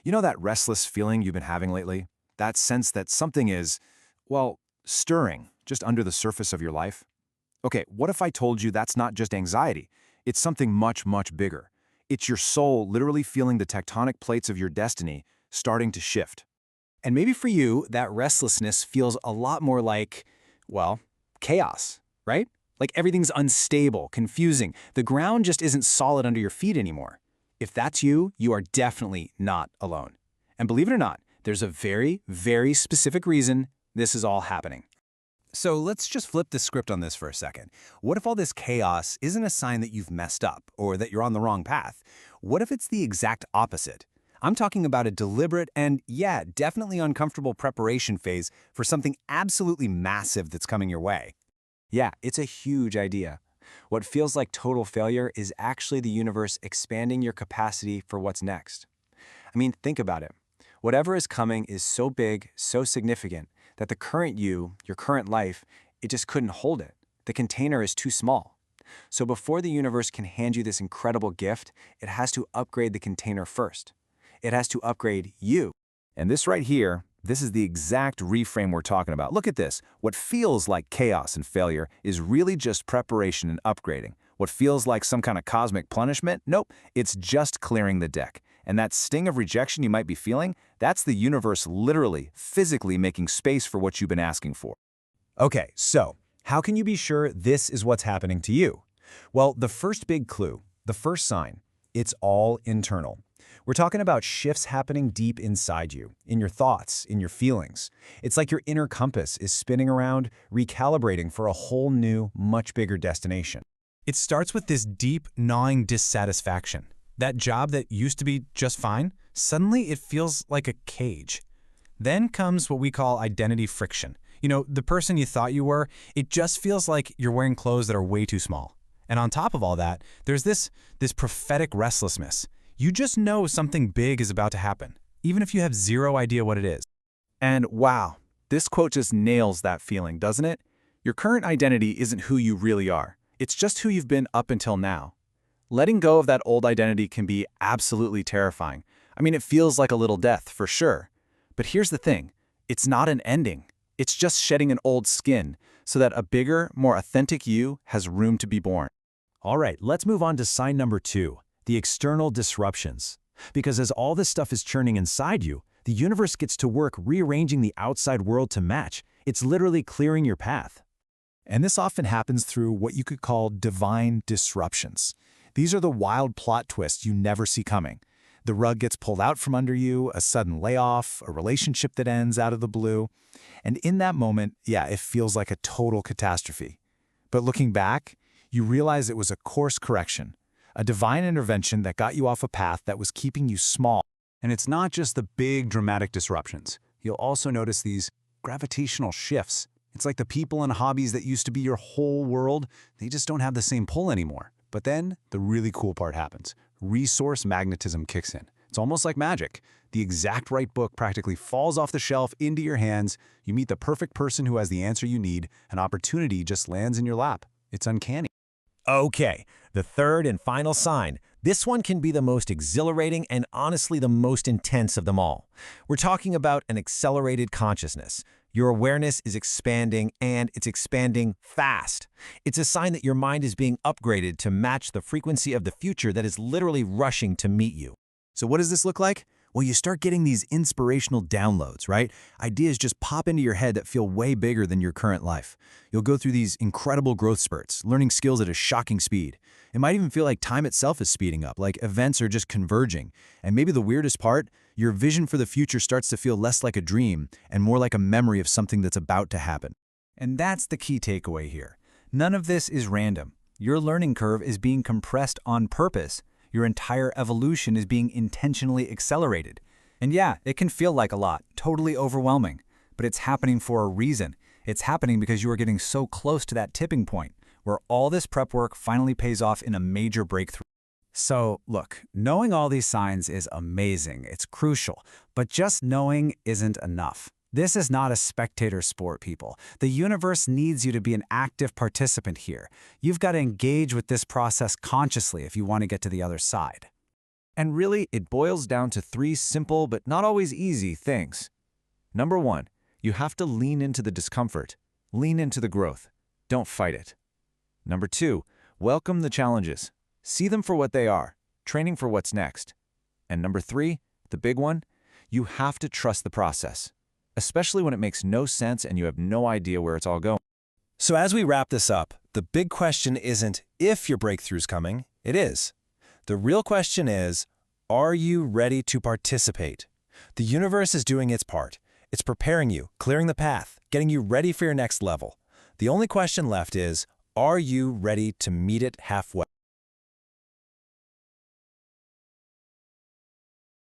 You know that restless feeling you've been having lately? That sense that something is, well, stirring just under the surface of your life? Okay, what if I told you that's not just anxiety? It's something much, much bigger. It's your soul literally feeling the tectonic plates of your destiny starting to shift. And maybe for you, that restlessness feels a lot more like, well, chaos, right? Like everything's unstable, confusing. The ground just isn't solid under your feet anymore. If that's you, you are definitely not alone. And believe it or not, there's a very, very specific reason this is all happening. So let's just flip the script on this for a second. What if all this chaos isn't a sign that you've messed up or that you're on the wrong path? What if it's the exact opposite? I'm talking about a deliberate and, yeah, definitely uncomfortable preparation phase for something absolutely massive that's coming your way. Yeah, it's a huge idea. What feels like total failure is actually the universe expanding your capacity for what's next. I mean, think about it. Whatever is coming is so big, so significant, that the current you, your current life, it just couldn't hold it. The container is too small. So before the universe can hand you this incredible gift, it has to upgrade the container first. It has to upgrade you. And this right here, this is the exact reframe we're talking about. Look at this. What feels like chaos and failure is really just preparation and upgrading. What feels like some kind of cosmic punishment? Nope, it's just clearing the deck. And that sting of rejection you might be feeling, that's the universe literally, physically making space for what you've been asking for. Okay, so how can you be sure this is what's happening to you? Well, the first big clue, the first sign, it's all internal. We're talking about shifts happening deep inside you, in your thoughts, in your feelings. It's like your inner compass is spinning around, recalibrating for a whole new, much bigger destination. It starts with this deep, gnawing dissatisfaction. That job that used to be just fine, suddenly it feels like a cage. Then comes what we call identity friction. You know, the person you thought you were, it just feels like you're wearing clothes that are way too small. And on top of all that, there's this prophetic restlessness. You just know something big is about to happen, even if you have zero idea what it is. And wow, this quote just nails that feeling, doesn't it? Your current identity isn't who you really are. It's just who you've been up until now. Letting go of that old identity can be absolutely terrifying. I mean, it feels like a little death, for sure. But here's the thing. It's not an ending. It's just shedding an old skin so that a bigger, more authentic you has room to be born. All right, let's move on to sign number 2, the external disruptions. Because as all this stuff is churning inside you, the universe gets to work rearranging the outside world to match. It's literally clearing your path. And this often happens through what you could call divine disruptions. These are the wild plot twists you never see coming. The rug gets pulled out from under you, a sudden layoff, a relationship that ends out of the blue. And in that moment, yeah, it feels like a total catastrophe. But looking back, you realize it was a course correction, a divine intervention that got you off a path that was keeping you small. And it's not just the big dramatic disruptions. You'll also notice these gravitational shifts. It's like the people and hobbies that used to be your whole world, they just don't have the same pull anymore. But then the really cool part happens. Resource magnetism kicks in. It's almost like magic. The exact right book practically falls off the shelf into your hands. You meet the perfect person who has the answer you need. An opportunity just lands in your lap. It's uncanny. Okay, the third and final sign. This one can be the most exhilarating and honestly the most intense of them all. We're talking about an accelerated consciousness. Your awareness is expanding, and it's expanding fast. It's a sign that your mind is being upgraded to match the frequency of the future that is literally rushing to meet you. So what does this look like? Well, you start getting these inspirational downloads, right? Ideas just pop into your head that feel way bigger than your current life. You'll go through these incredible growth spurts, learning skills at a shocking speed. It might even feel like time itself is speeding up, like events are just converging. And maybe the weirdest part, your vision for the future starts to feel less like a dream and more like a memory of something that's about to happen. And that's the key takeaway here. None of this is random. Your learning curve is being compressed on purpose. Your entire evolution is being intentionally accelerated. And yeah, it can feel like a lot, totally overwhelming. But it's happening for a reason. It's happening because you are getting so close to that tipping point, where all this prep work finally pays off in a major breakthrough. So, look, knowing all these signs is amazing. It's crucial. But just knowing isn't enough. This is not a spectator sport, people. The universe needs you to be an active participant here. You've got to engage with this process consciously if you want to get to the other side. And really, it boils down to three simple but not always easy things. Number one, you have to lean into the discomfort. Lean into the growth. Don't fight it. Number two, welcome the challenges. See them for what they are, training for what's next. And number three, the big one, you have to trust the process, especially when it makes no sense and you have no idea where it's all going. So as we wrap this up, the big question isn't if your breakthrough's coming, it is. The real question is, are you ready to participate? The universe is doing its part. It's preparing you, clearing the path, getting you ready for your next level. The only question left is, are you ready to meet it halfway?